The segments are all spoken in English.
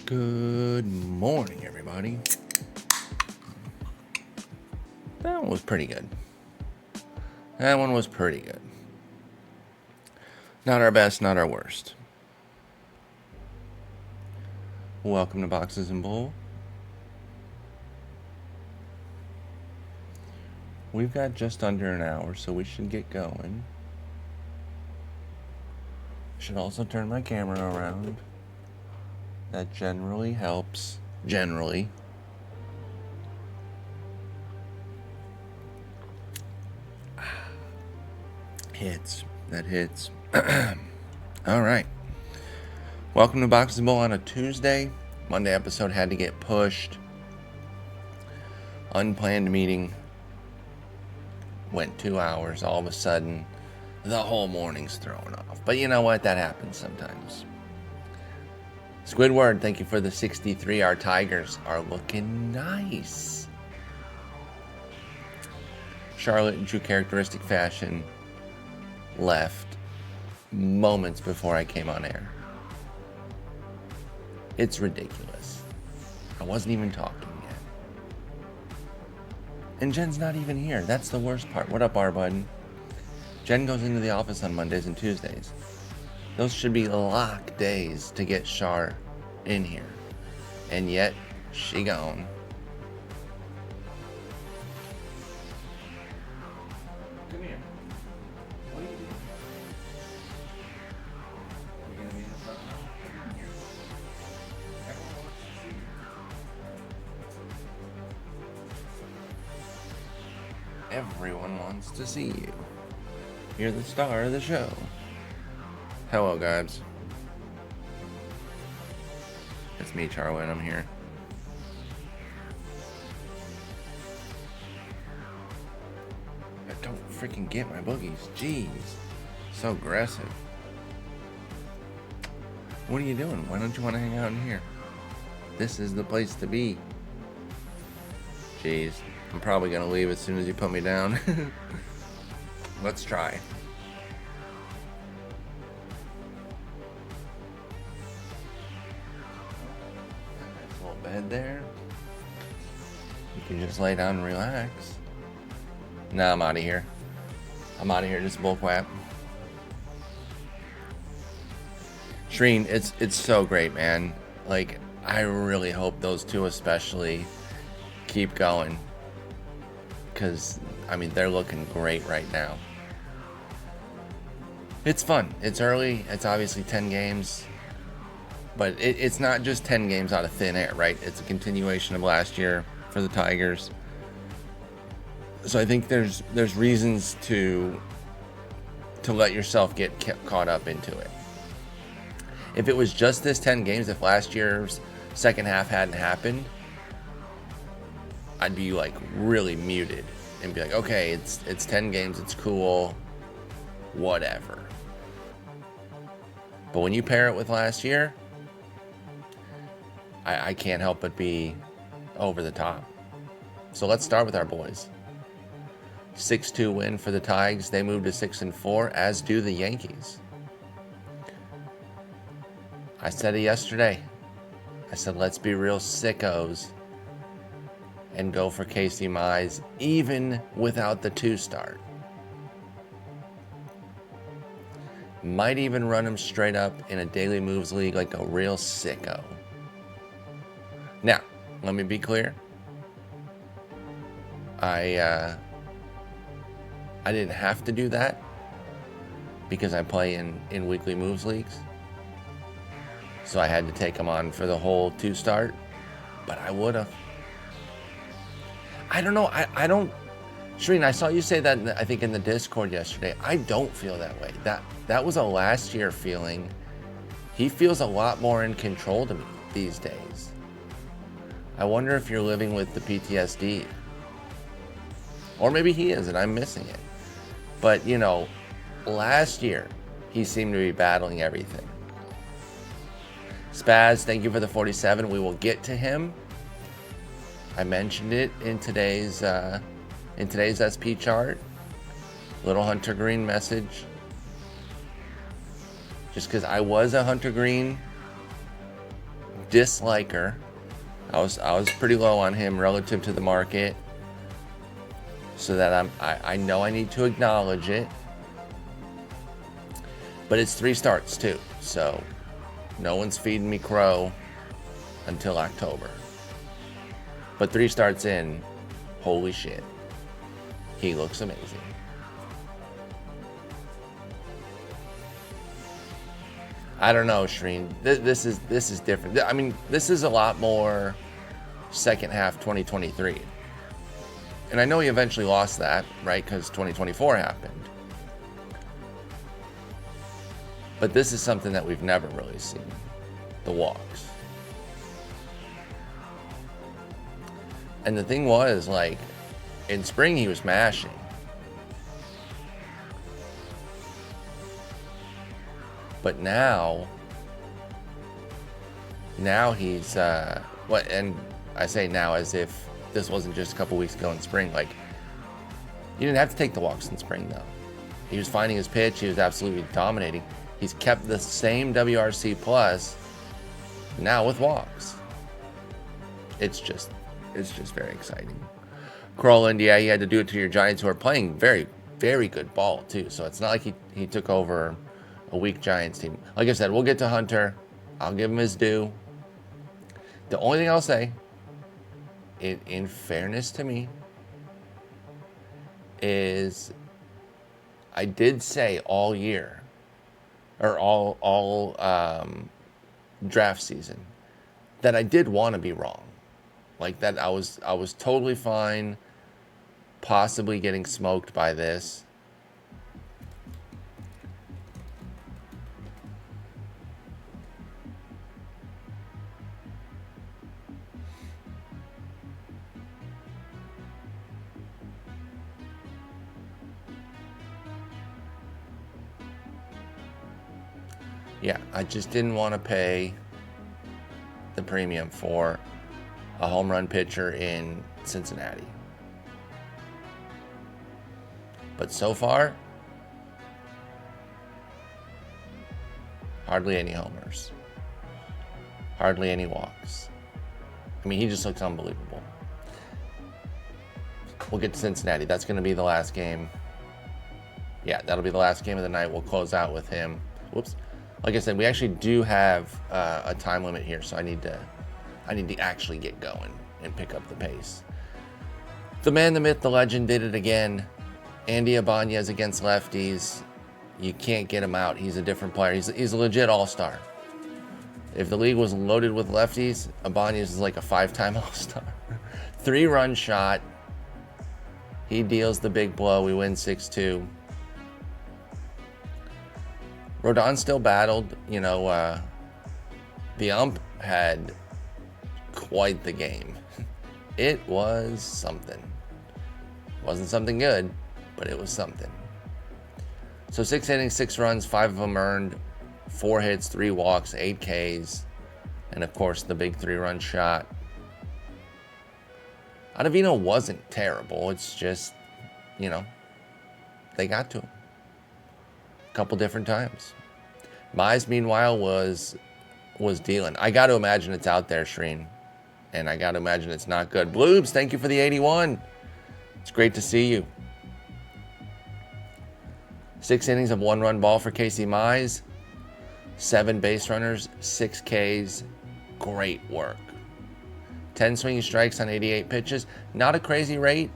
Good morning, everybody. That one was pretty good. That one was pretty good. Not our best, not our worst. Welcome to Boxes and Bull. We've got just under an hour, so we should get going. Should also turn my camera around. That generally helps. Generally. Hits. That hits. All right. Welcome to Boxes and Bull on a Tuesday. Monday episode had to get pushed. Unplanned meeting. Went 2 hours. All of a sudden, the whole morning's thrown off. But you know what? That happens sometimes. Squidward, thank you for the 63. Our Tigers are looking nice. Charlotte, in true characteristic fashion, left moments before I came on air. It's ridiculous. I wasn't even talking yet. And Jen's not even here. That's the worst part. What up, Arbud? Jen goes into the office on Mondays and Tuesdays. Those should be lock days to get Char in here. And yet, she gone. Come here. What are you doing? You're going to be in the front row? Come here. Everyone wants to see you. Everyone wants to see you. You're the star of the show. Hello, guys. It's me, Charlie, and I'm here. Don't freaking get my boogies. Jeez. So aggressive. What are you doing? Why don't you want to hang out in here? This is the place to be. Jeez. I'm probably going to leave as soon as you put me down. Let's try. Nice little bed there. You can just lay down and relax. Nah, I'm out of here. I'm out of here. Just bullcrap. Shreen, it's so great, man. Like, I really hope those two especially keep going. Because, I mean, they're looking great right now. It's fun. It's early. It's obviously 10 games. But it's not just 10 games out of thin air, right? It's a continuation of last year for the Tigers. So I think there's reasons to let yourself get caught up into it. If it was just this 10 games, if last year's second half hadn't happened, I'd be like really muted and be like, okay, it's 10 games, it's cool, whatever. But when you pair it with last year, I can't help but be over the top. So let's start with our boys. 6-2 win for the Tigers. They moved to 6-4, as do the Yankees. I said it yesterday. I said, let's be real sickos and go for Casey Mize, even without the 2 start. Might even run him straight up in a daily moves league like a real sicko. Now, let me be clear. I didn't have to do that because I play in weekly moves leagues. So I had to take him on for the whole 2 start, but I would have. I don't know. I don't. Shreen, I saw you say that, I think, in the Discord yesterday. I don't feel that way. That was a last year feeling. He feels a lot more in control to me these days. I wonder if you're living with the PTSD. Or maybe he is and I'm missing it. But, you know, last year, he seemed to be battling everything. Spaz, thank you for the 47. We will get to him. I mentioned it in today's SP chart. Little Hunter Green message. Just because I was a Hunter Green disliker. I was pretty low on him relative to the market, so that I know I need to acknowledge it. But it's 3 starts too, so no one's feeding me crow until October. But 3 starts in, holy shit, he looks amazing. I don't know, Shreen. This is different. I mean, this is a lot more second half 2023. And I know he eventually lost that, right? Because 2024 happened. But this is something that we've never really seen. The walks. And the thing was, like, in spring he was mashing. But now he's, and I say now as if this wasn't just a couple weeks ago in spring. Like, you didn't have to take the walks in spring, though. He was finding his pitch. He was absolutely dominating. He's kept the same WRC plus now with walks. It's just very exciting. Croland, yeah, he had to do it to your Giants, who are playing very, very good ball, too. So it's not like he took over a weak Giants team. Like I said, we'll get to Hunter. I'll give him his due. The only thing I'll say, in fairness to me, is I did say all year, or all draft season, that I did want to be wrong. Like that I was totally fine possibly getting smoked by this. Yeah, I just didn't want to pay the premium for a home run pitcher in Cincinnati. But so far, hardly any homers. Hardly any walks. I mean, he just looks unbelievable. We'll get to Cincinnati. That's going to be the last game. Yeah, that'll be the last game of the night. We'll close out with him. Whoops. Like I said, we actually do have a time limit here, so I need to actually get going and pick up the pace. The man, the myth, the legend did it again. Andy Ibanez against lefties. You can't get him out. He's a different player. He's a legit all-star. If the league was loaded with lefties, Ibanez is like a 5-time all-star. 3-run shot. He deals the big blow. We win 6-2. Rodon still battled. You know, the ump had quite the game. It was something. It wasn't something good, but it was something. So 6 innings, 6 runs, 5 of them earned, 4 hits, 3 walks, 8 Ks, and of course the big 3-run shot. Ottavino wasn't terrible. It's just, you know, they got to him a couple different times. Mize, meanwhile, was dealing. I got to imagine it's out there, Shreen. And I got to imagine it's not good. Bloobs, thank you for the 81. It's great to see you. 6 innings of 1-run ball for Casey Mize. 7 base runners, 6 Ks. Great work. 10 swinging strikes on 88 pitches. Not a crazy rate,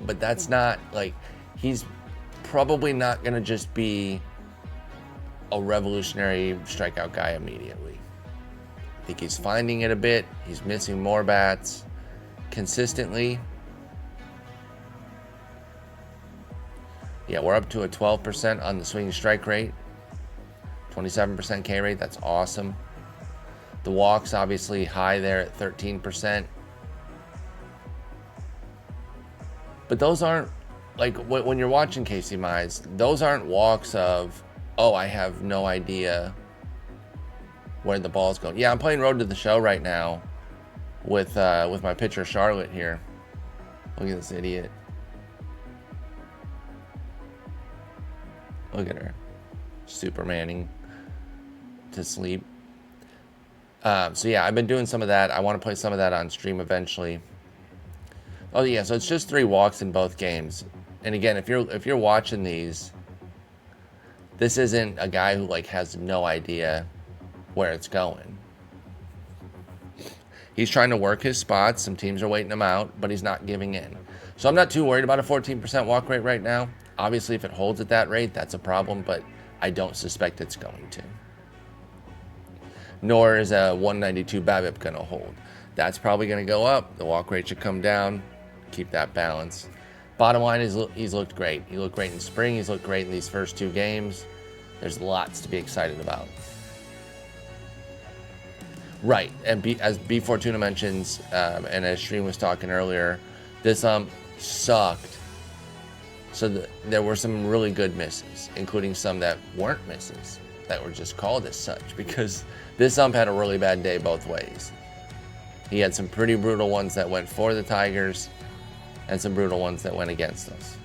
but that's not, like, he's probably not going to just be a revolutionary strikeout guy immediately. I think he's finding it a bit. He's missing more bats consistently. Yeah, we're up to a 12% on the swinging strike rate. 27% K rate. That's awesome. The walks obviously high there at 13%. But those aren't, like, when you're watching Casey Mize, those aren't walks of, oh, I have no idea where the ball's going. Yeah, I'm playing Road to the Show right now with my pitcher Charlotte here. Look at this idiot. Look at her. Supermaning to sleep. So yeah, I've been doing some of that. I want to play some of that on stream eventually. Oh yeah, so it's just 3 walks in both games. And again, if you're watching these, this isn't a guy who like has no idea where it's going. He's trying to work his spots. Some teams are waiting him out, but he's not giving in. So I'm not too worried about a 14% walk rate right now. Obviously, if it holds at that rate, that's a problem, but I don't suspect it's going to. Nor is a 192 BABIP going to hold. That's probably going to go up. The walk rate should come down. Keep that balance. Bottom line is he's looked great. He looked great in spring. He's looked great in these first 2 games. There's lots to be excited about. Right, and as B Fortuna mentions, and as Stream was talking earlier, this sucked. So there were some really good misses, including some that weren't misses, that were just called as such, because this had a really bad day both ways. He had some pretty brutal ones that went for the Tigers, and some brutal ones that went against us.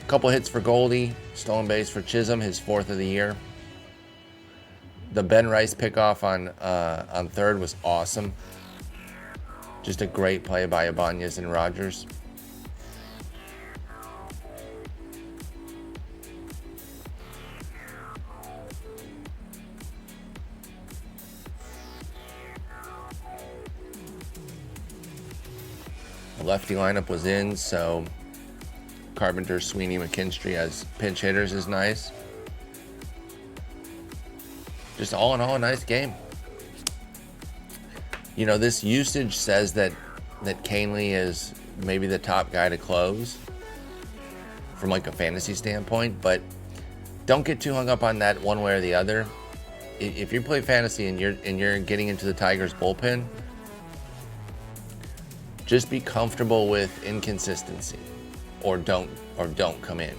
A couple hits for Goldie, stolen base for Chisholm, his 4th of the year. The Ben Rice pickoff on third was awesome. Just a great play by Ibanez and Rogers. The lefty lineup was in, so Carpenter, Sweeney, McKinstry as pinch hitters is nice. Just all in all, a nice game. You know, this usage says that Canely is maybe the top guy to close from like a fantasy standpoint, but don't get too hung up on that one way or the other. If you play fantasy and you're getting into the Tigers bullpen, just be comfortable with inconsistency, or don't come in.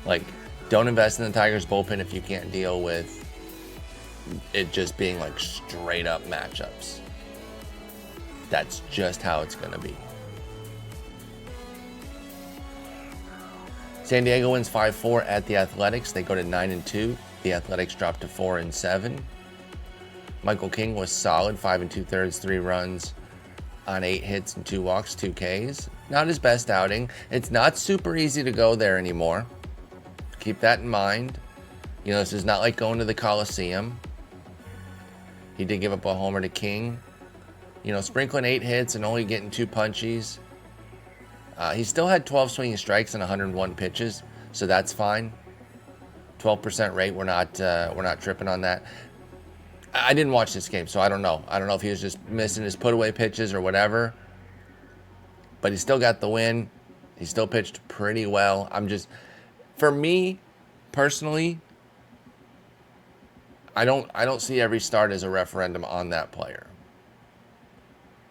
Like, don't invest in the Tigers bullpen if you can't deal with it just being like straight up matchups. That's just how it's going to be. San Diego wins 5-4 at the Athletics. They go to 9-2. The Athletics drop to 4-7. Michael King was solid, 5 2/3, 3 runs on 8 hits and 2 walks, 2 Ks. Not his best outing. It's not super easy to go there anymore. Keep that in mind. You know, this is not like going to the Coliseum. He did give up a homer to King. You know, sprinkling 8 hits and only getting 2 punchies. He still had 12 swinging strikes and 101 pitches, so that's fine. 12% rate. We're not tripping on that. I didn't watch this game, so I don't know. I don't know if he was just missing his put-away pitches or whatever. But he still got the win. He still pitched pretty well. For me, personally, I don't see every start as a referendum on that player.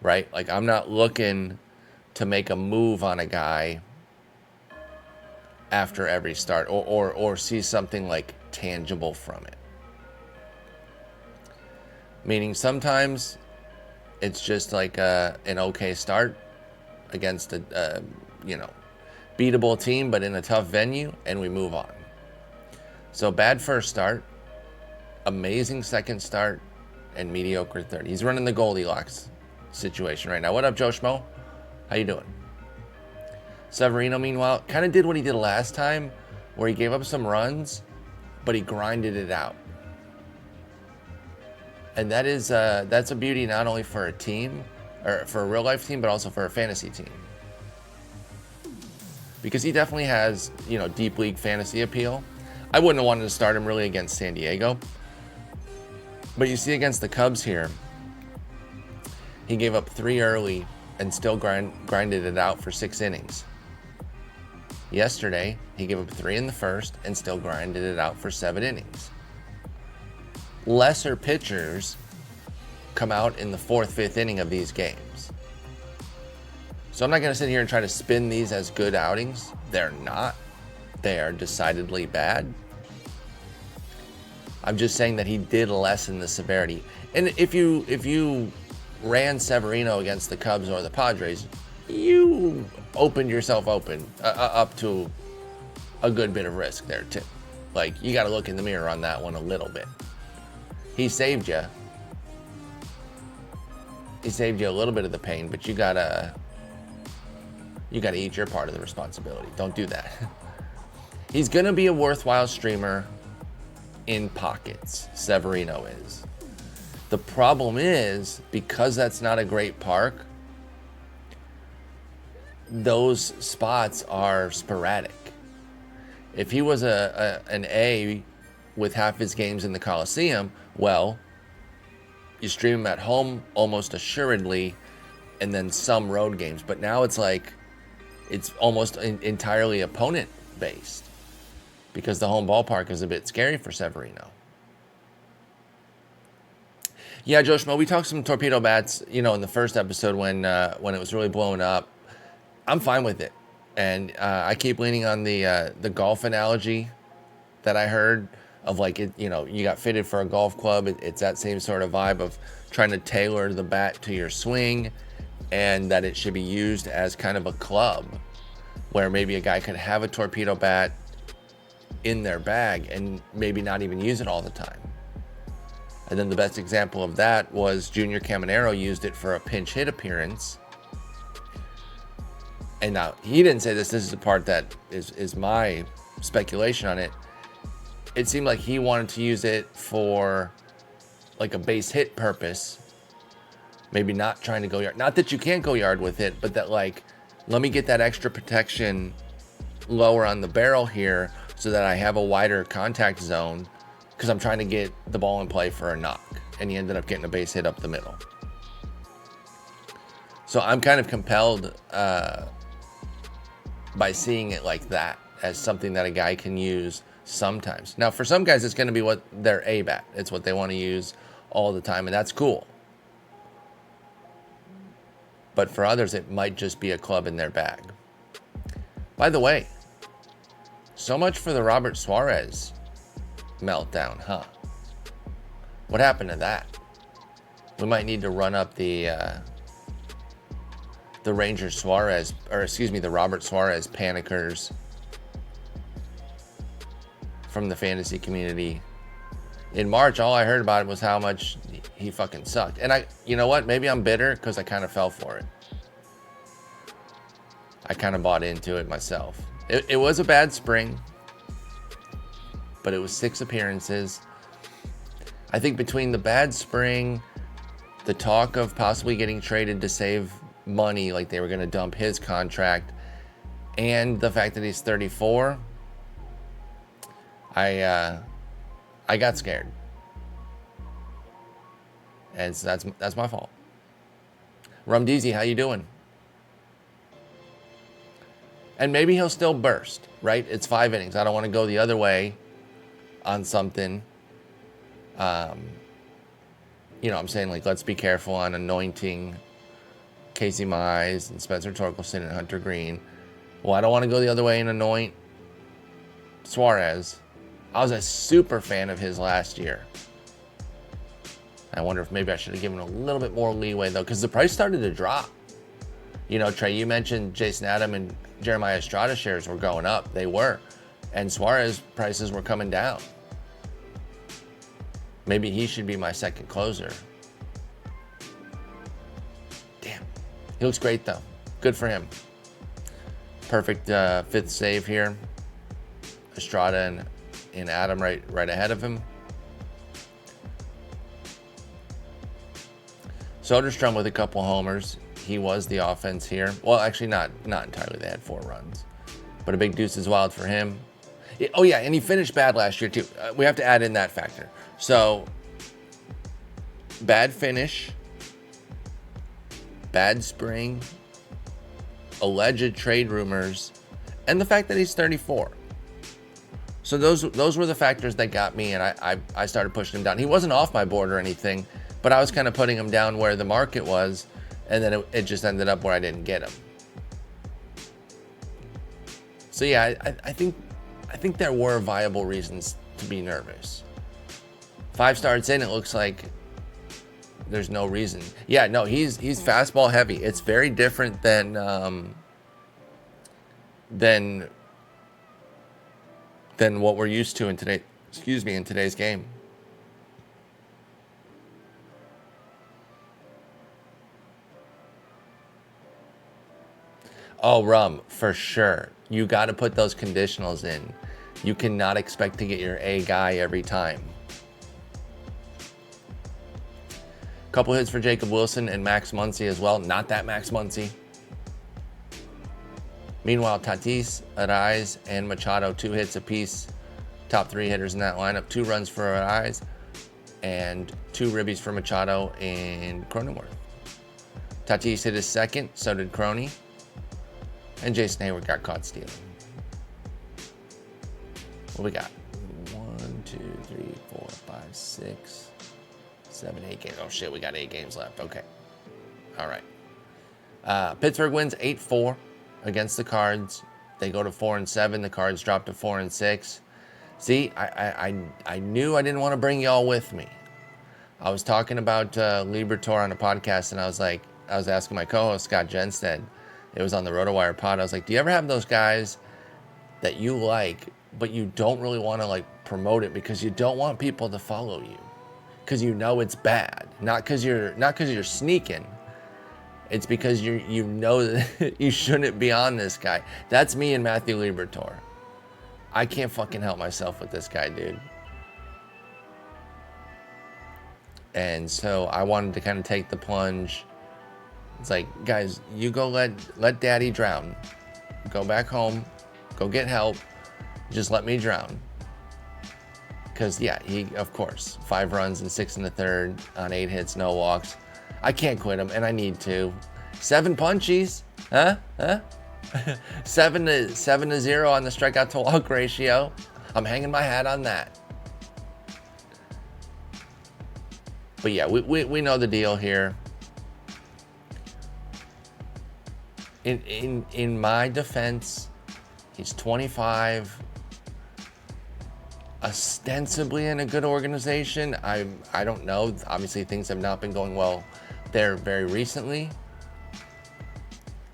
Right? Like, I'm not looking to make a move on a guy after every start or see something like tangible from it. Meaning sometimes it's just like an okay start against a beatable team, but in a tough venue, and we move on. So bad first start, amazing second start, and mediocre third. He's running the Goldilocks situation right now. What up, Joe Schmo? How you doing? Severino, meanwhile, kind of did what he did last time, where he gave up some runs, but he grinded it out. And that's a beauty not only for a team, or for a real life team, but also for a fantasy team. Because he definitely has, deep league fantasy appeal. I wouldn't have wanted to start him really against San Diego. But you see against the Cubs here, he gave up 3 early and still grinded it out for 6 innings. Yesterday, he gave up 3 in the first and still grinded it out for 7 innings. Lesser pitchers come out in the 4th, 5th inning of these games. So I'm not going to sit here and try to spin these as good outings. They're not. They are decidedly bad. I'm just saying that he did lessen the severity. And if you ran Severino against the Cubs or the Padres, you opened yourself up to a good bit of risk there too. Like, you got to look in the mirror on that one a little bit. he saved you. He saved you a little bit of the pain, but you gotta eat your part of the responsibility. Don't do that. He's gonna be a worthwhile streamer in pockets. Severino is. The problem is, because that's not a great park, those spots are sporadic. If he was an A with half his games in the Coliseum, well, you stream him at home almost assuredly, and then some road games. But now it's like, it's almost entirely opponent based, because the home ballpark is a bit scary for Severino. Yeah, Joshua, we talked some torpedo bats, in the first episode when it was really blowing up. I'm fine with it, and I keep leaning on the golf analogy that I heard of, like, it. You got fitted for a golf club. It's that same sort of vibe of trying to tailor the bat to your swing, and that it should be used as kind of a club, where maybe a guy could have a torpedo bat in their bag and maybe not even use it all the time. And then the best example of that was Junior Caminero used it for a pinch hit appearance. And now, he didn't say this. This is the part that is my speculation on it. It seemed like he wanted to use it for, like, a base hit purpose. Maybe not trying to go yard. Not that you can't go yard with it, but that, like, let me get that extra protection lower on the barrel here so that I have a wider contact zone, because I'm trying to get the ball in play for a knock. And he ended up getting a base hit up the middle. So I'm kind of compelled by seeing it like that, as something that a guy can use sometimes. Now, for some guys, it's going to be what their A bat. It's what they want to use all the time, and that's cool. But for others, it might just be a club in their bag. By the way, so much for the Robert Suarez meltdown, huh? What happened to that? We might need to run up the Ranger Suarez, or excuse me, the Robert Suarez panickers from the fantasy community. In March, all I heard about it was how much he fucking sucked. And you know what? Maybe I'm bitter because I kind of fell for it. I kind of bought into it myself. It was a bad spring, but it was 6 appearances. I think between the bad spring, the talk of possibly getting traded to save money, like they were going to dump his contract, and the fact that he's 34, I got scared, and so that's my fault. Rumdeezy, how you doing? And maybe he'll still burst, right? It's 5 innings. I don't want to go the other way on something. I'm saying, like, let's be careful on anointing Casey Mize and Spencer Torkelson and Hunter Green. Well, I don't want to go the other way and anoint Suarez. I was a super fan of his last year. I wonder if maybe I should have given him a little bit more leeway, though, because the price started to drop. Trey, you mentioned Jason Adam and Jeremiah Estrada shares were going up. They were. And Suarez prices were coming down. Maybe he should be my second closer. Damn. He looks great, though. Good for him. Perfect 5th save here. Estrada and Adam right ahead of him. Soderstrom with a couple homers. He was the offense here. Well, actually, not entirely. They had 4 runs. But a big deuces wild for him. Oh, yeah, and he finished bad last year, too. We have to add in that factor. So, bad finish, bad spring, alleged trade rumors, and the fact that he's 34. So those were the factors that got me, and I started pushing him down. He wasn't off my board or anything, but I was kind of putting him down where the market was, and then it just ended up where I didn't get him. So yeah, I think there were viable reasons to be nervous. 5 starts in, it looks like there's no reason. Yeah, no, he's fastball heavy. It's very different than what we're used to in today's game. Oh, rum, for sure. You got to put those conditionals in. You cannot expect to get your A guy every time. Couple hits for Jacob Wilson and Max Muncy as well. Not that Max Muncy. Meanwhile, Tatis, Arraez, and Machado, 2 hits apiece. Top 3 hitters in that lineup. 2 runs for Arraez and 2 ribbies for Machado and Cronenworth. Tatis hit his second, so did Croney. And Jason Hayward got caught stealing. What we got? 1, 2, 3, 4, 5, 6, 7, 8 games. Oh shit, we got 8 games left. Okay. All right. Pittsburgh wins 8-4 against the Cards. They go to 4-7. The Cards drop to 4-6. See, I knew I didn't want to bring y'all with me. I was talking about Libertor on a podcast, and I was asking my co-host Scott Jenstead. It was on the RotoWire pod. I was like, do you ever have those guys that you like, but you don't really want to like promote it because you don't want people to follow you, because you know it's bad, not because you're sneaking. It's because you know that you shouldn't be on this guy. That's me and Matthew Libertor. I can't fucking help myself with this guy, dude. And so I wanted to kind of take the plunge. It's like, guys, you go let daddy drown. Go back home. Go get help. Just let me drown. Because, yeah, he, of course, 5 runs and 6 in the third on 8 hits, no walks. I can't quit him, and I need to. 7 punchies. Huh? 7 to 0 on the strikeout to walk ratio. I'm hanging my hat on that. But yeah, we know the deal here. In my defense, he's 25, ostensibly in a good organization. I don't know. Obviously, things have not been going well there very recently.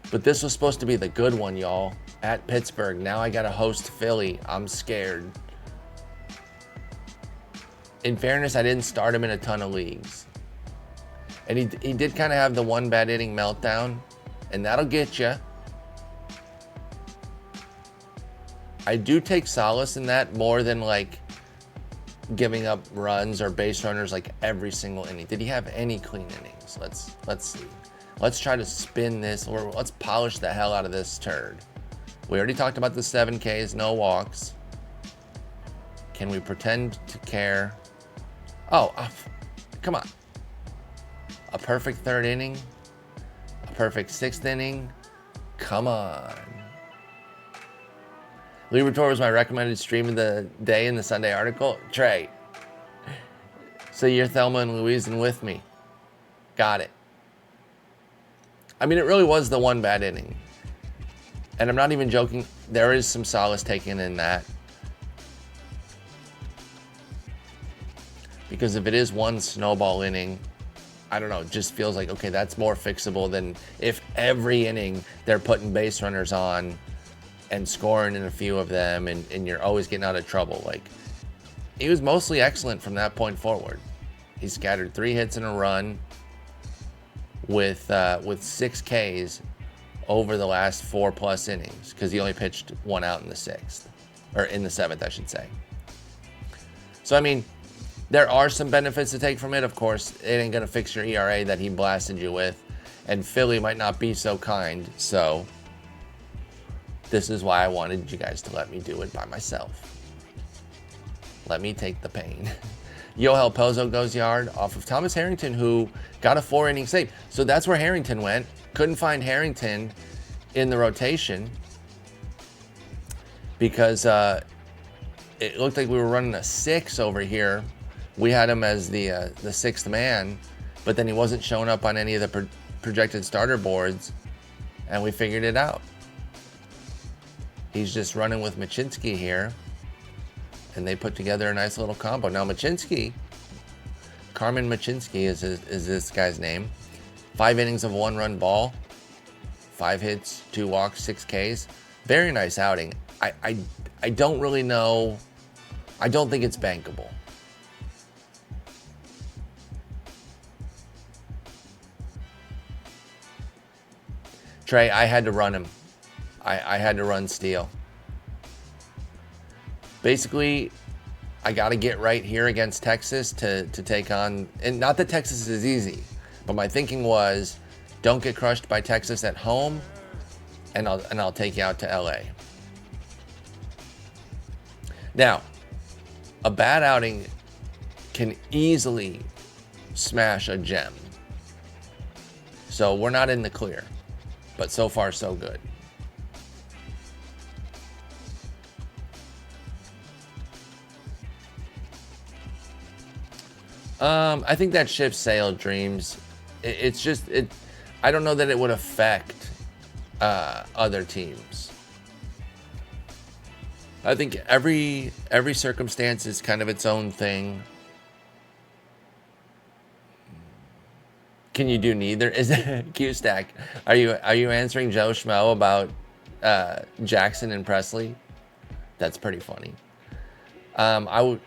But this was supposed to be the good one, y'all. At Pittsburgh. Now I got to host Philly. I'm scared. In fairness, I didn't start him in a ton of leagues. And he did kind of have the one bad inning meltdown. And that'll get you. I do take solace in that more than like giving up runs or base runners like every single inning. Did he have any clean innings? Let's see. Let's try to spin this, or let's polish the hell out of this turd. We already talked about the 7 Ks, no walks. Can we pretend to care? Oh, come on. A perfect 3rd inning? A perfect 6th inning? Come on. Libertor was my recommended stream of the day in the Sunday article. Trey, so you're Thelma and Louise and with me. Got it. I mean, it really was the one bad inning. And I'm not even joking. There is some solace taken in that. Because if it is one snowball inning, I don't know, it just feels like, okay, that's more fixable than if every inning they're putting base runners on and scoring in a few of them, and you're always getting out of trouble. Like, he was mostly excellent from that point forward. He scattered 3 hits and a run with 6 Ks over the last 4+ innings, because he only pitched 1 out in the 6th, or in the 7th, I should say. So, I mean, there are some benefits to take from it. Of course, it ain't going to fix your ERA that he blasted you with, and Philly might not be so kind. So this is why I wanted you guys to let me do it by myself. Let me take the pain. Yoel Pozo goes yard off of Thomas Harrington, who got a 4-inning save. So that's where Harrington went. Couldn't find Harrington in the rotation because it looked like we were running a 6 over here. We had him as the 6th man, but then he wasn't showing up on any of the projected starter boards, and we figured it out. He's just running with Machinsky here, and they put together a nice little combo. Now Machinsky, Carmen Machinsky is this guy's name. 5 innings of 1-run ball, 5 hits, 2 walks, 6 Ks. Very nice outing. I don't really know. I don't think it's bankable. Trey, I had to run him. I had to run Steel. Basically, I got to get right here against Texas to take on, and not that Texas is easy, but my thinking was, don't get crushed by Texas at home, and I'll take you out to LA. Now, a bad outing can easily smash a gem. So we're not in the clear, but so far so good. I think that ship sailed Dreams. It's just, I don't know that it would affect other teams. I think every circumstance is kind of its own thing. Can you do neither? Is it Q-Stack? Are you answering Joe Schmo about Jackson and Presley? That's pretty funny. I would,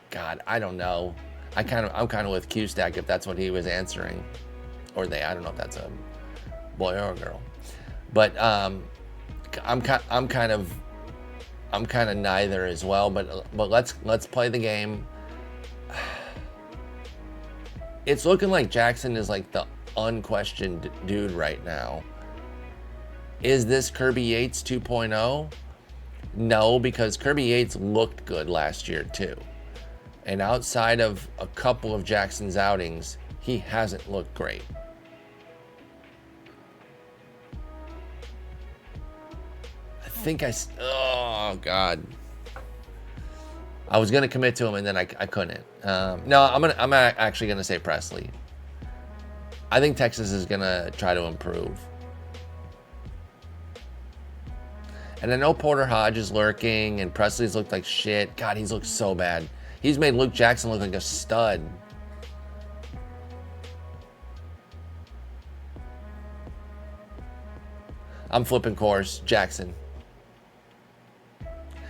God, I don't know. I'm kind of with Q-Stack if that's what he was answering, or they. I don't know if that's a boy or a girl, but I'm kind of neither as well. But let's play the game. It's looking like Jackson is like the unquestioned dude right now. Is this Kirby Yates 2.0? No, because Kirby Yates looked good last year too. And outside of a couple of Jackson's outings, he hasn't looked great. I think oh God. I was gonna commit to him and then I couldn't. No, I'm actually gonna say Presley. I think Texas is gonna try to improve. And I know Porter Hodge is lurking and Presley's looked like shit. God, he's looked so bad. He's made Luke Jackson look like a stud. I'm flipping course, Jackson.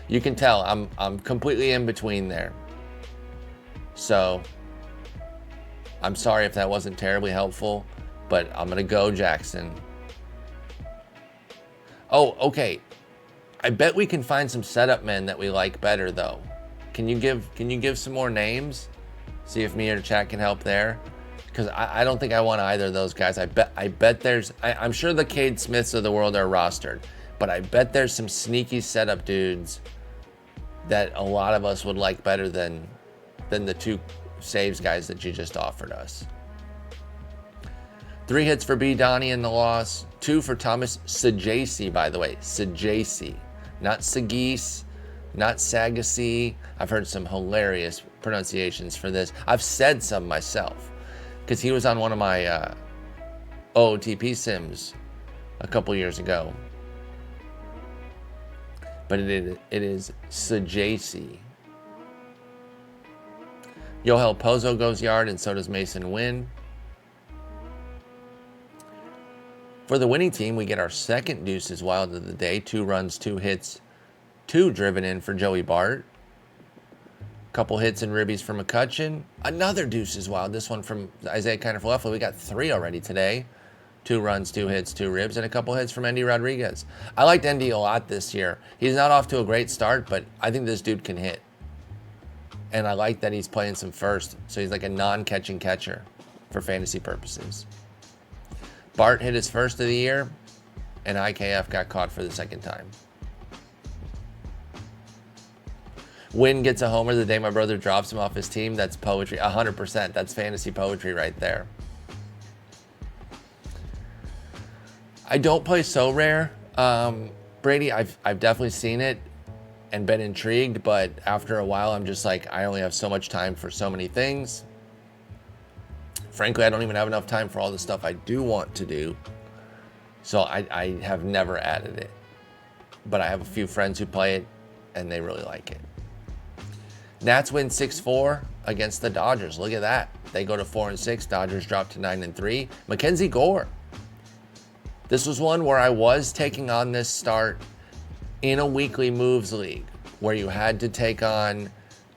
You can tell I'm completely in between there. So I'm sorry if that wasn't terribly helpful, but I'm gonna go Jackson. Oh, okay. I bet we can find some setup men that we like better though. Can you give some more names? See if me or the chat can help there. Because I don't think I want either of those guys. I bet there's I'm sure the Cade Smiths of the world are rostered, but I bet there's some sneaky setup dudes that a lot of us would like better than the two saves guys that you just offered us. 3 hits for B. Donnie in the loss. 2 for Thomas Sajasi, by the way. Sajasi. Not Sagis. Not Sagassi. I've heard some hilarious pronunciations for this. I've said some myself. Because he was on one of my OOTP sims a couple years ago. But it is Sajasi. Yohel Pozo goes yard, and so does Mason Wynn. For the winning team, we get our second Deuces Wild of the day. 2 runs, 2 hits, 2 driven in for Joey Bart. Couple hits and ribbies for McCutcheon. Another Deuces Wild. This one from Isaiah Kiner-Falefa. We got 3 already today. 2 runs, 2 hits, 2 ribs, and a couple hits from Endy Rodriguez. I liked Endy a lot this year. He's not off to a great start, but I think this dude can hit. And I like that he's playing some first, so he's like a non-catching catcher for fantasy purposes. Bart hit his first of the year, and IKF got caught for the second time. Wynn gets a homer the day my brother drops him off his team. That's poetry, 100%. That's fantasy poetry right there. I don't play So Rare. Brady, I've definitely seen it and been intrigued, but after a while, I'm just like, I only have so much time for so many things. Frankly, I don't even have enough time for all the stuff I do want to do. So I have never added it. But I have a few friends who play it, and they really like it. Nats win 6-4 against the Dodgers. Look at that. They go to 4-6. Dodgers drop to 9-3. Mackenzie Gore. This was one where I was taking on this start in a weekly moves league where you had to take on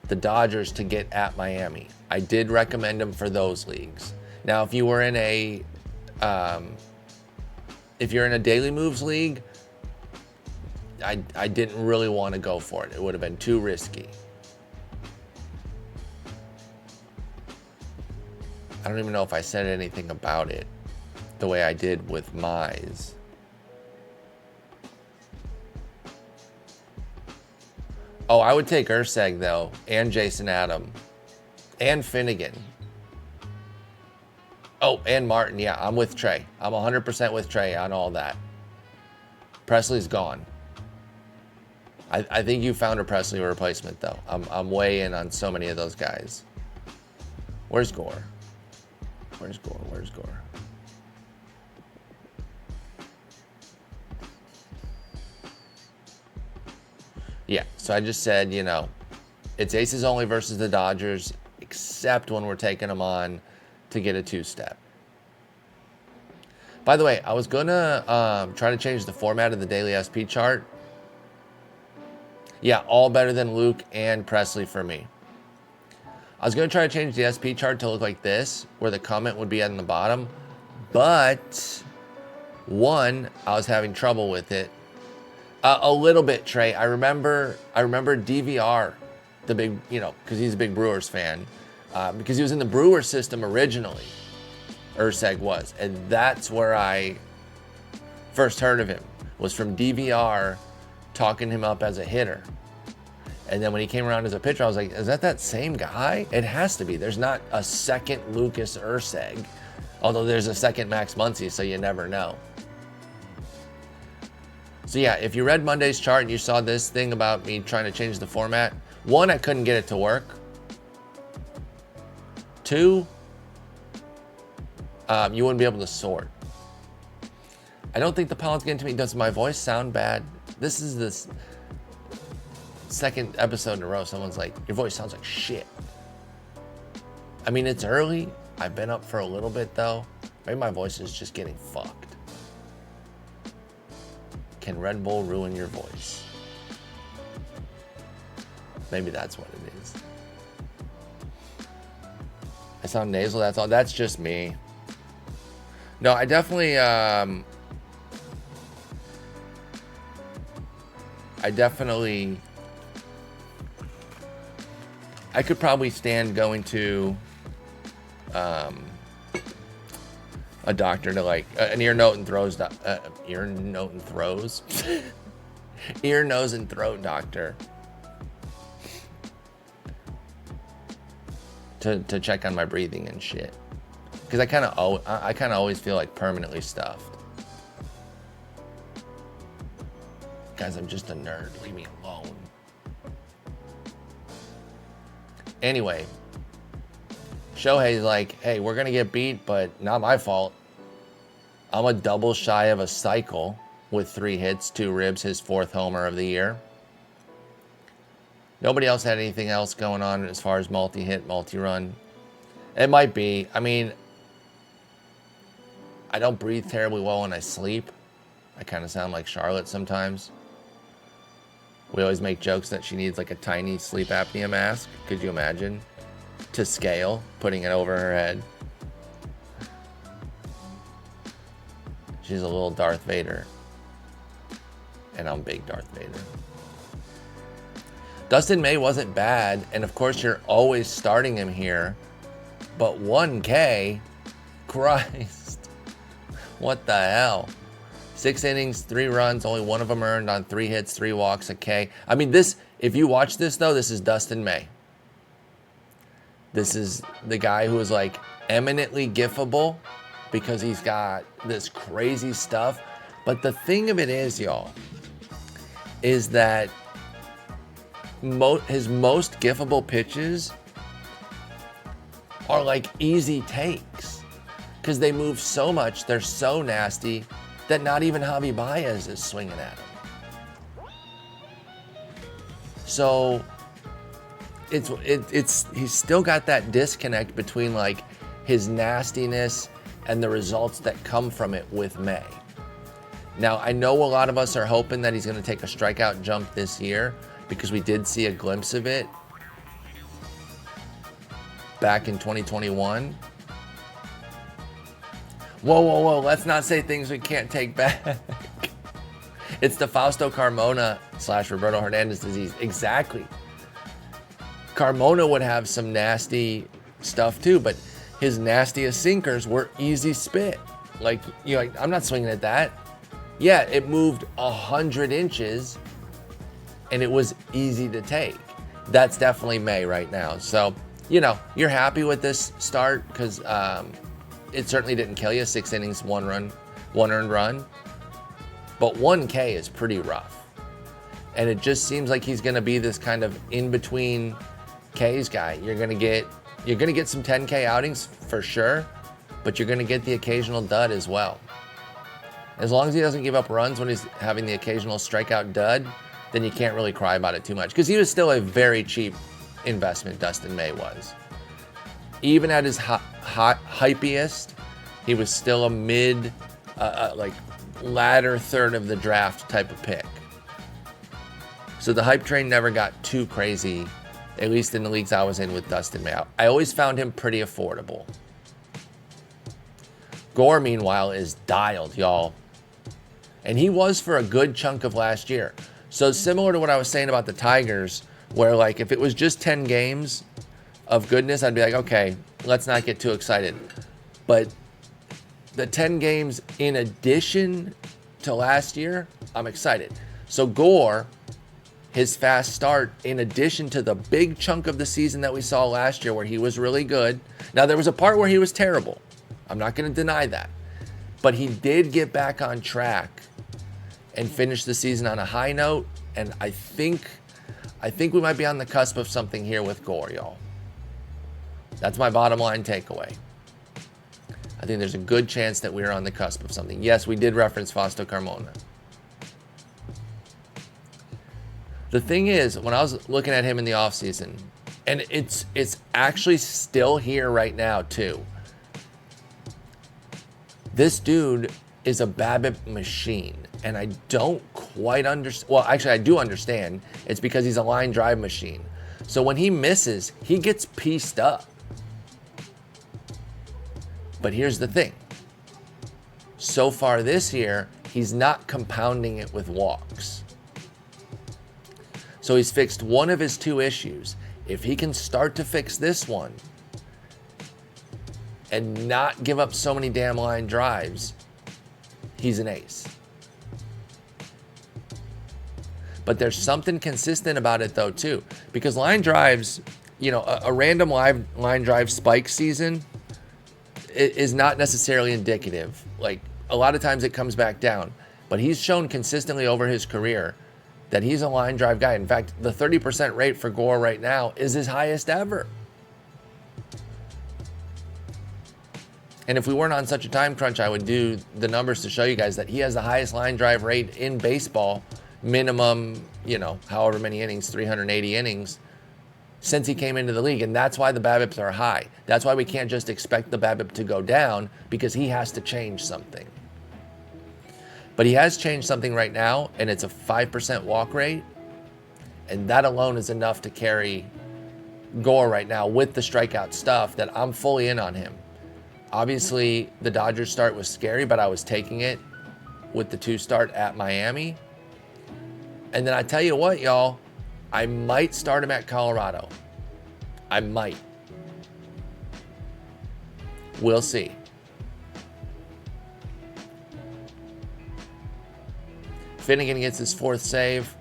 the Dodgers to get at Miami. I did recommend them for those leagues. Now, if you were in a, if you're in a daily moves league, I didn't really want to go for it. It would have been too risky. I don't even know if I said anything about it the way I did with Mize. Oh, I would take Urseg, though, and Jason Adam, and Finnegan. Oh, and Martin. Yeah, I'm with Trey. I'm 100% with Trey on all that. Presley's gone. I think you found a Presley replacement, though. I'm way in on so many of those guys. Where's Gore? Where's Gore? Where's Gore? Yeah, so I just said, you know, it's aces only versus the Dodgers, except when we're taking them on to get a two-step. By the way, I was going to try to change the format of the daily SP chart. Yeah, all better than Luke and Presley for me. I was going to try to change the SP chart to look like this, where the comment would be at the bottom. But, one, I was having trouble with it. A little bit, Trey. I remember DVR, the big, you know, because he's a big Brewers fan. Because he was in the Brewers system originally, Urseg was. And that's where I first heard of him, was from DVR talking him up as a hitter. And then when he came around as a pitcher, I was like, is that same guy? It has to be. There's not a second Lucas Urseg, although there's a second Max Muncy, so you never know. So yeah, if you read Monday's chart and you saw this thing about me trying to change the format, one, I couldn't get it to work. Two, you wouldn't be able to sort. I don't think the pollen's getting to me. Does my voice sound bad? This is the second episode in a row. Someone's like, your voice sounds like shit. I mean, it's early. I've been up for a little bit though. Maybe my voice is just getting fucked. Can Red Bull ruin your voice? Maybe that's what it is. I sound nasal, that's all. That's just me. No, I definitely, I could probably stand going to a doctor to like an ear, nose, and throat ear, nose, and throat doctor to check on my breathing and shit, because I kind of always feel like permanently stuffed. Guys, I'm just a nerd. Leave me alone. Anyway, Shohei's like, hey, we're gonna get beat, but not my fault. I'm a double shy of a cycle with 3 hits, 2 ribs, his 4th homer of the year. Nobody else had anything else going on as far as multi-hit, multi-run. It might be. I mean, I don't breathe terribly well when I sleep. I kind of sound like Charlotte sometimes. We always make jokes that she needs like a tiny sleep apnea mask. Could you imagine? To scale, putting it over her head. She's a little Darth Vader. And I'm big Darth Vader. Dustin May wasn't bad, and of course you're always starting him here. But 1K? Christ. What the hell? 6 innings, 3 runs, only 1 of them earned on 3 hits, 3 walks, a K. I mean, this, if you watch this though, this is Dustin May. This is the guy who is like eminently giftable because he's got this crazy stuff. But the thing of it is, y'all, is that his most giftable pitches are like easy takes because they move so much, they're so nasty that not even Javi Baez is swinging at him. So he's still got that disconnect between like his nastiness and the results that come from it with May. Now, I know a lot of us are hoping that he's going to take a strikeout jump this year because we did see a glimpse of it back in 2021. Whoa, let's not say things we can't take back. It's the Fausto Carmona / Roberto Hernandez disease. Exactly. Carmona would have some nasty stuff too, but his nastiest sinkers were easy spit. Like, I'm not swinging at that. Yeah, it moved 100 inches and it was easy to take. That's definitely May right now. So, you're happy with this start because it certainly didn't kill you. 6 innings, 1 run, 1 earned run. But 1K is pretty rough. And it just seems like he's going to be this kind of in-between K's guy. You're going to get some 10K outings for sure, but you're going to get the occasional dud as well. As long as he doesn't give up runs when he's having the occasional strikeout dud, then you can't really cry about it too much. Because he was still a very cheap investment, Dustin May was. Even at his hypiest, he was still a mid, latter third of the draft type of pick. So the hype train never got too crazy, at least in the leagues I was in with Dustin May. I always found him pretty affordable. Gore, meanwhile, is dialed, y'all. And he was for a good chunk of last year. So similar to what I was saying about the Tigers, where like if it was just 10 games of goodness, I'd be like, okay, let's not get too excited. But the 10 games in addition to last year, I'm excited. So Gore, his fast start, in addition to the big chunk of the season that we saw last year where he was really good. Now, there was a part where he was terrible. I'm not going to deny that. But he did get back on track and finish the season on a high note. And I think we might be on the cusp of something here with Gore, y'all. That's my bottom line takeaway. I think there's a good chance that we're on the cusp of something. Yes, we did reference Fausto Carmona. The thing is, when I was looking at him in the offseason, and it's actually still here right now too. This dude is a BABIP machine, and I don't quite understand. Well, actually, I do understand. It's because he's a line drive machine. So when he misses, he gets pieced up. But here's the thing. So far this year, he's not compounding it with walks. So he's fixed one of his 2 issues. If he can start to fix this one and not give up so many damn line drives, he's an ace. But there's something consistent about it though too, because line drives, a random line drive spike season is not necessarily indicative. Like a lot of times it comes back down, but he's shown consistently over his career that he's a line drive guy. In fact, the 30% rate for Gore right now is his highest ever. And if we weren't on such a time crunch, I would do the numbers to show you guys that he has the highest line drive rate in baseball, minimum, however many innings, 380 innings, since he came into the league. And that's why the BABIPs are high. That's why we can't just expect the BABIP to go down, because he has to change something. But he has changed something right now, and it's a 5% walk rate. And that alone is enough to carry Gore right now with the strikeout stuff that I'm fully in on him. Obviously, the Dodgers start was scary, but I was taking it with the 2 start at Miami. And then I tell you what, y'all, I might start him at Colorado. I might. We'll see. Finnegan gets his 4th save.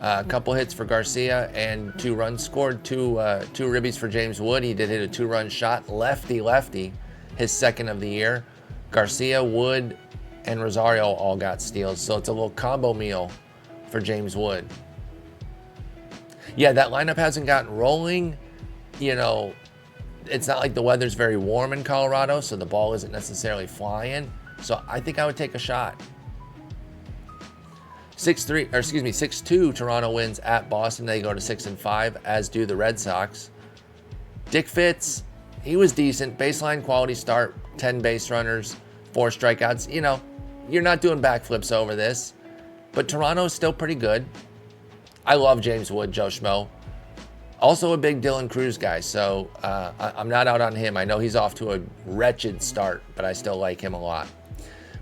A couple hits for Garcia and 2 runs scored. Two ribbies for James Wood. He did hit a 2-run shot. Lefty, his 2nd of the year. Garcia, Wood, and Rosario all got steals. So it's a little combo meal for James Wood. Yeah, that lineup hasn't gotten rolling. It's not like the weather's very warm in Colorado, so the ball isn't necessarily flying. So I think I would take a shot. 6-2, Toronto wins at Boston. They go to 6-5, as do the Red Sox. Dick Fitz, he was decent. Baseline quality start, 10 base runners, 4 strikeouts. You're not doing backflips over this, but Toronto's still pretty good. I love James Wood, Joe Schmo. Also a big Dylan Cruz guy, so I'm not out on him. I know he's off to a wretched start, but I still like him a lot.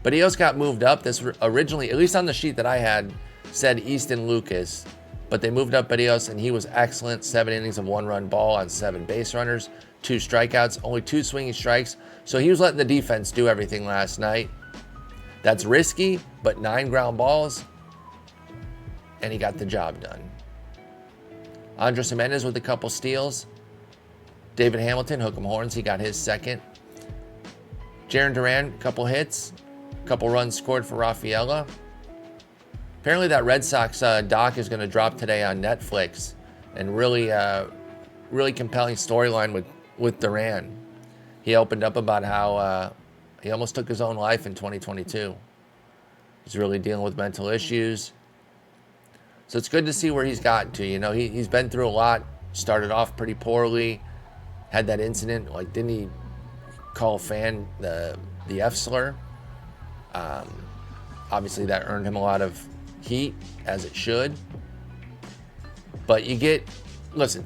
Barrios got moved up. This originally, at least on the sheet that I had, said Easton Lucas, but they moved up Barrios, and he was excellent. 7 innings of 1-run ball on 7 base runners, 2 strikeouts, only 2 swinging strikes. So he was letting the defense do everything last night. That's risky, but 9 ground balls, and he got the job done. Andres Gimenez with a couple steals. David Hamilton, hook 'em horns, he got his second. Jarren Duran, couple hits, couple runs scored for Rafaela. Apparently that Red Sox doc is going to drop today on Netflix, and really compelling storyline with Duran. He opened up about how he almost took his own life in 2022. He's really dealing with mental issues. So it's good to see where he's gotten to. You know, he's been through a lot. Started off pretty poorly. Had that incident. Like, didn't he call a fan the F slur? Obviously, that earned him a lot of heat, as it should. But listen,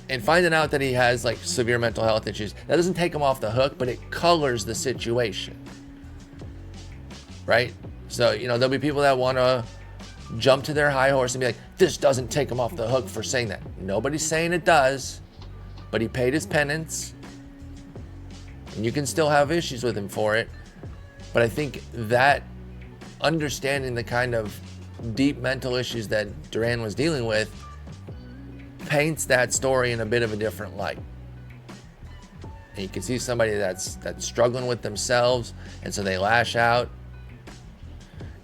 and finding out that he has like severe mental health issues, that doesn't take him off the hook, but it colors the situation, right? So, you know, there'll be people that want to jump to their high horse and be like, this doesn't take him off the hook for saying that. Nobody's saying it does, but he paid his penance, and you can still have issues with him for it. But I think that understanding the kind of deep mental issues that Duran was dealing with paints that story in a bit of a different light. And you can see somebody that's struggling with themselves, and so they lash out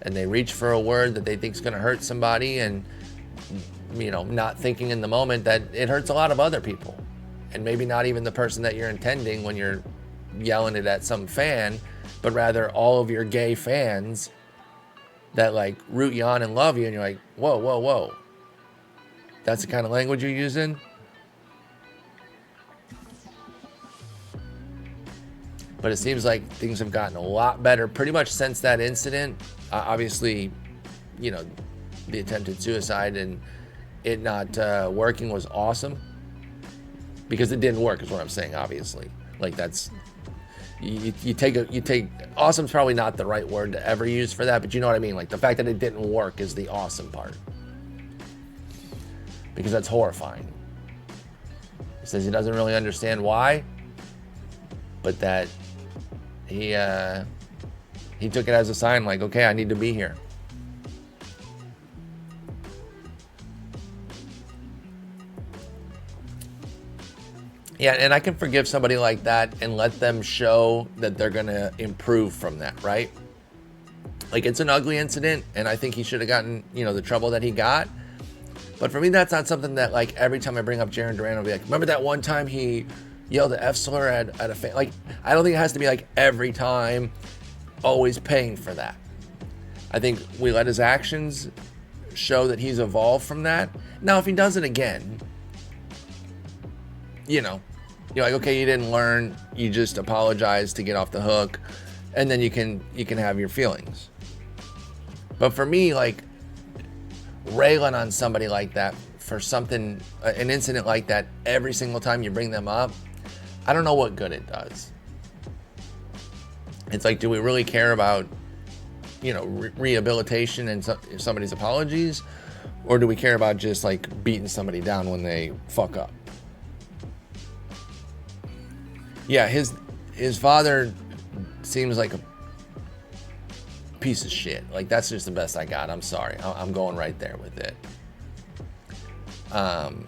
and they reach for a word that they think is going to hurt somebody, and, you know, not thinking in the moment that it hurts a lot of other people, and maybe not even the person that you're intending when you're yelling it at some fan, but rather all of your gay fans that like root you on and love you, and you're like, whoa, whoa, whoa. That's the kind of language you're using? But it seems like things have gotten a lot better pretty much since that incident. Obviously, you know, the attempted suicide and it not working was awesome, because it didn't work is what I'm saying, obviously. Like, that's, you take awesome's probably not the right word to ever use for that, but you know what I mean? Like, the fact that it didn't work is the awesome part, because that's horrifying. He says he doesn't really understand why, but that he took it as a sign, like, okay, I need to be here. Yeah, and I can forgive somebody like that and let them show that they're going to improve from that, right? Like, it's an ugly incident, and I think he should have gotten, you know, the trouble that he got. But for me, that's not something that, like, every time I bring up Jarren Duran, I'll be like, remember that one time he yelled the F slur at a fan? Like, I don't think it has to be, like, every time, always paying for that. I think we let his actions show that he's evolved from that. Now, if he does it again, you know, you're like, okay, you didn't learn, you just apologize to get off the hook, and then you can have your feelings. But for me, like, railing on somebody like that for something, an incident like that, every single time you bring them up, I don't know what good it does. It's like, do we really care about, you know, rehabilitation and somebody's apologies, or do we care about just like beating somebody down when they fuck up? Yeah, his father seems like a piece of shit. Like, that's just the best I got. I'm sorry. I'm going right there with it. And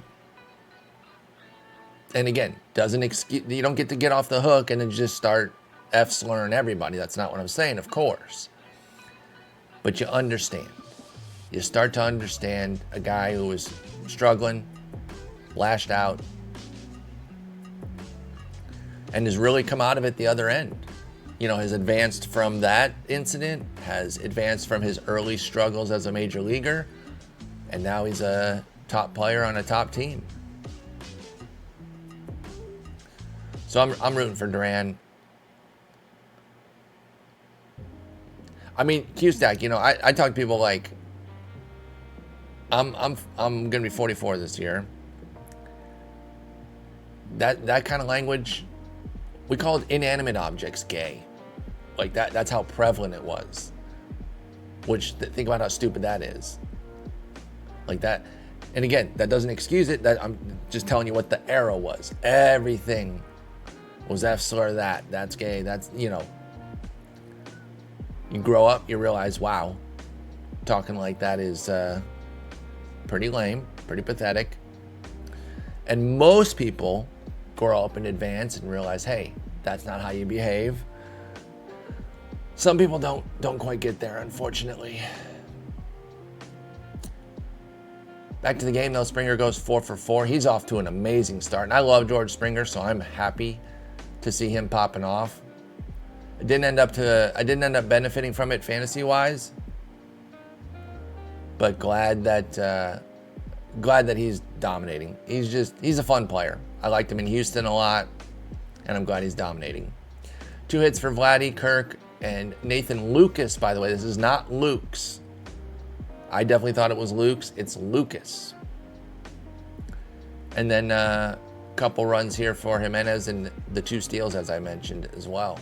again, you don't get to get off the hook and then just start F slurring everybody. That's not what I'm saying, of course. But you understand. You start to understand a guy who was struggling, lashed out, and has really come out of it the other end. You know, has advanced from that incident, has advanced from his early struggles as a major leaguer, and now he's a top player on a top team. So I'm rooting for Duran. I mean, Q-Stack, you know, I talk to people like, I'm gonna be 44 this year. That kind of language, we call it inanimate objects gay. Like that's how prevalent it was. Which, think about how stupid that is. Like that. And again, that doesn't excuse it. That I'm just telling you what the era was. Everything was F slur that. That's gay. That's, you grow up, you realize, wow, talking like that is pretty lame, pretty pathetic. And most people grow up and advance and realize, hey, that's not how you behave. Some people don't quite get there, unfortunately. Back to the game, though. Springer goes 4 for 4. He's off to an amazing start. And I love George Springer, so I'm happy to see him popping off. I didn't end up benefiting from it fantasy-wise. But glad that he's dominating. He's a fun player. I liked him in Houston a lot, and I'm glad he's dominating. 2 hits for Vladdy, Kirk, and Nathan Lucas, by the way. This is not Luke's. I definitely thought it was Luke's. It's Lucas. And then a couple runs here for Jimenez and the 2 steals, as I mentioned, as well.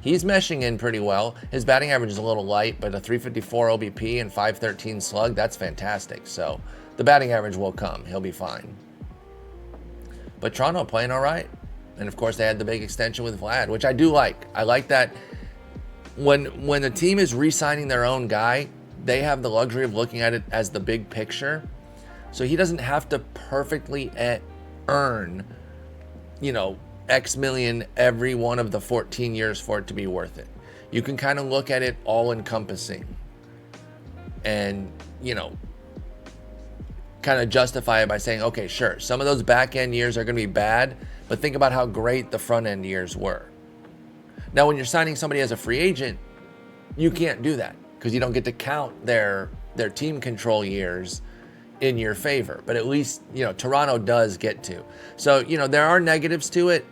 He's meshing in pretty well. His batting average is a little light, but a 354 OBP and 513 slug, that's fantastic. So the batting average will come. He'll be fine. But Toronto playing all right. And, of course, they had the big extension with Vlad, which I do like. I like that when the team is re-signing their own guy, they have the luxury of looking at it as the big picture. So he doesn't have to perfectly earn, X million every one of the 14 years for it to be worth it. You can kind of look at it all encompassing and, kind of justify it by saying, okay, sure, some of those back end years are going to be bad, but think about how great the front end years were. Now, when you're signing somebody as a free agent, you can't do that because you don't get to count their team control years in your favor. But at least, Toronto does get to. So, there are negatives to it.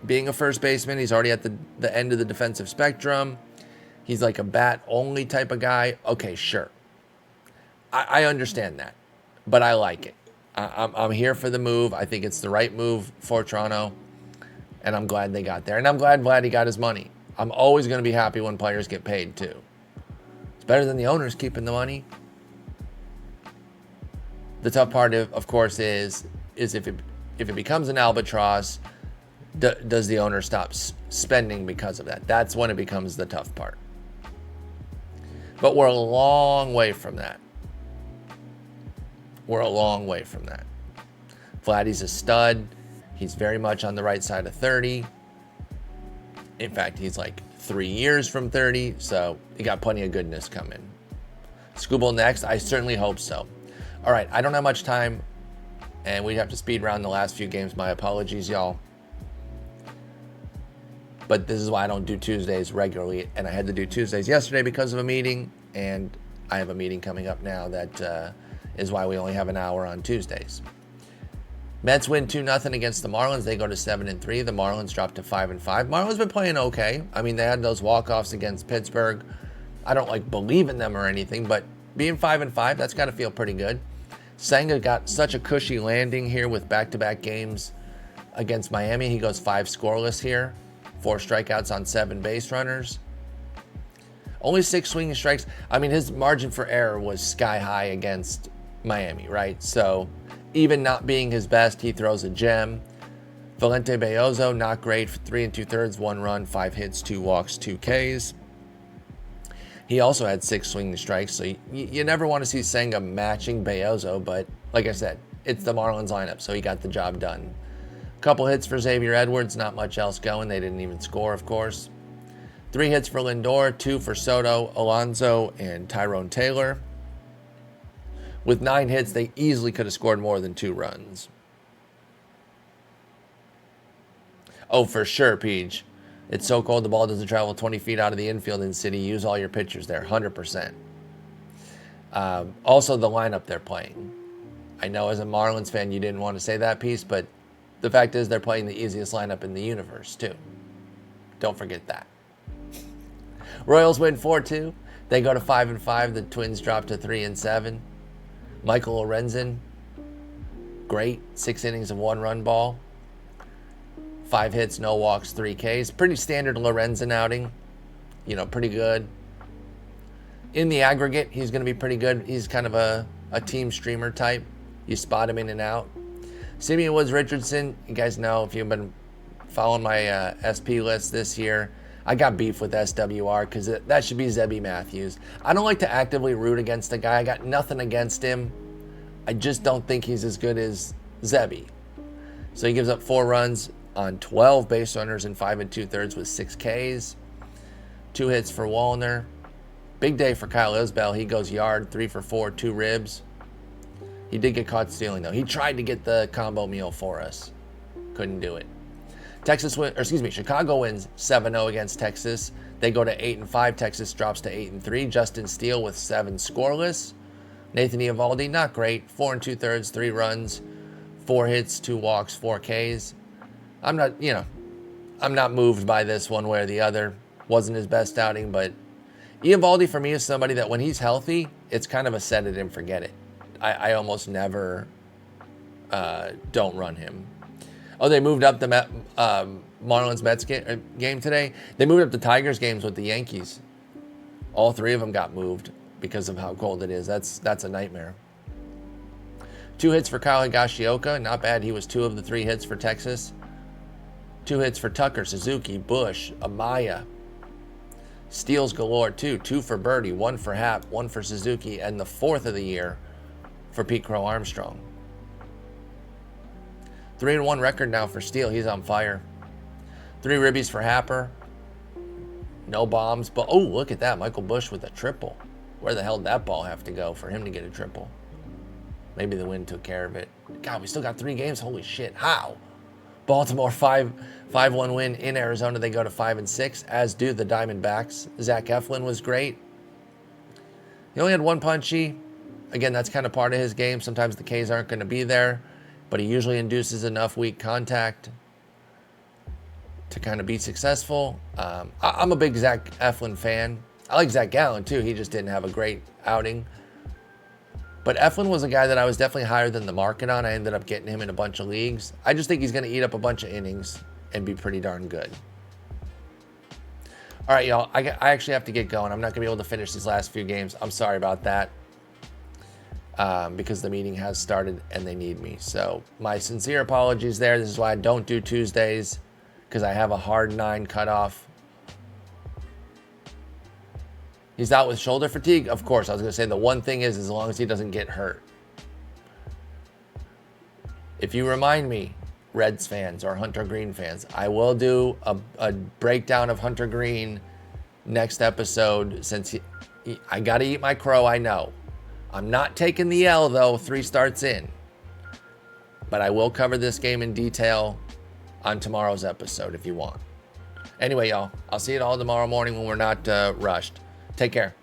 Being a first baseman, he's already at the end of the defensive spectrum. He's like a bat-only type of guy. Okay, sure. I understand that, but I like it. I'm here for the move. I think it's the right move for Toronto, and I'm glad they got there. And I'm glad Vladdy got his money. I'm always going to be happy when players get paid, too. It's better than the owners keeping the money. The tough part, of course, is if it becomes an albatross, does the owner stop spending because of that? That's when it becomes the tough part. But we're a long way from that. We're a long way from that. Vladdy's a stud. He's very much on the right side of 30. In fact, he's like 3 years from 30, so he got plenty of goodness coming. Skubal next? I certainly hope so. All right, I don't have much time, and we have to speed round the last few games. My apologies, y'all. But this is why I don't do Tuesdays regularly, and I had to do Tuesdays yesterday because of a meeting, and I have a meeting coming up now that is why we only have an hour on Tuesdays. Mets win 2-0 against the Marlins. They go to 7-3. The Marlins drop to 5-5. Marlins been playing okay. I mean, they had those walk-offs against Pittsburgh. I don't believe in them or anything, but being 5-5, that's got to feel pretty good. Senga got such a cushy landing here with back-to-back games against Miami. He goes 5 scoreless here, 4 strikeouts on 7 base runners. Only 6 swinging strikes. I mean, his margin for error was sky high against Miami, right? So even not being his best, he throws a gem. Valente Beozo, not great for 3 2/3, 1 run, 5 hits, 2 walks, 2 Ks. He also had 6 swinging strikes, so you never want to see Senga matching Beozo, but like I said, it's the Marlins lineup, so he got the job done. A couple hits for Xavier Edwards, not much else going. They didn't even score, of course. 3 hits for Lindor, 2 for Soto, Alonso, and Tyrone Taylor. With 9 hits, they easily could have scored more than 2 runs. Oh, for sure, Peach. It's so cold the ball doesn't travel 20 feet out of the infield in City. Use all your pitchers there, 100%. Also, the lineup they're playing. I know as a Marlins fan you didn't want to say that piece, but the fact is they're playing the easiest lineup in the universe, too. Don't forget that. Royals win 4-2. They go to 5-5. The Twins drop to 3-7. Michael Lorenzen, great. 6 innings of 1-run ball. 5 hits, no walks, 3 Ks. Pretty standard Lorenzen outing. Pretty good. In the aggregate, he's going to be pretty good. He's kind of a team streamer type. You spot him in and out. Simeon Woods Richardson, you guys know if you've been following my SP list this year, I got beef with SWR because that should be Zebby Matthews. I don't like to actively root against a guy. I got nothing against him. I just don't think he's as good as Zebby. So he gives up 4 runs on 12 base runners in 5 2/3 with 6 Ks. 2 hits for Wallner. Big day for Kyle Isbell. He goes yard, 3 for 4, 2 ribs. He did get caught stealing, though. He tried to get the combo meal for us. Couldn't do it. Chicago wins 7-0 against Texas. They go to 8-5. Texas drops to 8-3. Justin Steele with 7 scoreless. Nathan Eovaldi, not great. 4 2/3, 3 runs, 4 hits, 2 walks, 4 Ks. I'm not moved by this one way or the other. Wasn't his best outing, but Eovaldi for me is somebody that when he's healthy, it's kind of a set it and forget it. I almost never don't run him. Oh, they moved up the Marlins-Mets game today. They moved up the Tigers games with the Yankees. All 3 of them got moved because of how cold it is. That's a nightmare. 2 hits for Kyle Higashioka. Not bad. He was 2 of the 3 hits for Texas. 2 hits for Tucker, Suzuki, Bush, Amaya. Steals galore, too. 2 for Birdie, 1 for Happ, 1 for Suzuki, and the 4th of the year for Pete Crow Armstrong. 3-1 record now for Steele. He's on fire. 3 ribbies for Happer. No bombs, but oh, look at that. Michael Bush with a triple. Where the hell did that ball have to go for him to get a triple? Maybe the wind took care of it. God, we still got 3 games. Holy shit. How? Baltimore 5-1 win in Arizona. They go to 5-6, as do the Diamondbacks. Zach Eflin was great. He only had 1 punchy. Again, that's kind of part of his game. Sometimes the Ks aren't going to be there, but he usually induces enough weak contact to kind of be successful. I'm a big Zach Eflin fan. I like Zach Gallen, too. He just didn't have a great outing. But Eflin was a guy that I was definitely higher than the market on. I ended up getting him in a bunch of leagues. I just think he's going to eat up a bunch of innings and be pretty darn good. All right, y'all. I actually have to get going. I'm not going to be able to finish these last few games. I'm sorry about that. Because the meeting has started and they need me. So my sincere apologies there. This is why I don't do Tuesdays, because I have a hard 9 cutoff. He's out with shoulder fatigue? Of course. I was going to say the one thing is as long as he doesn't get hurt. If you remind me, Reds fans or Hunter Green fans, I will do a breakdown of Hunter Green next episode since I got to eat my crow, I know. I'm not taking the L, though, 3 starts in. But I will cover this game in detail on tomorrow's episode if you want. Anyway, y'all, I'll see you all tomorrow morning when we're not rushed. Take care.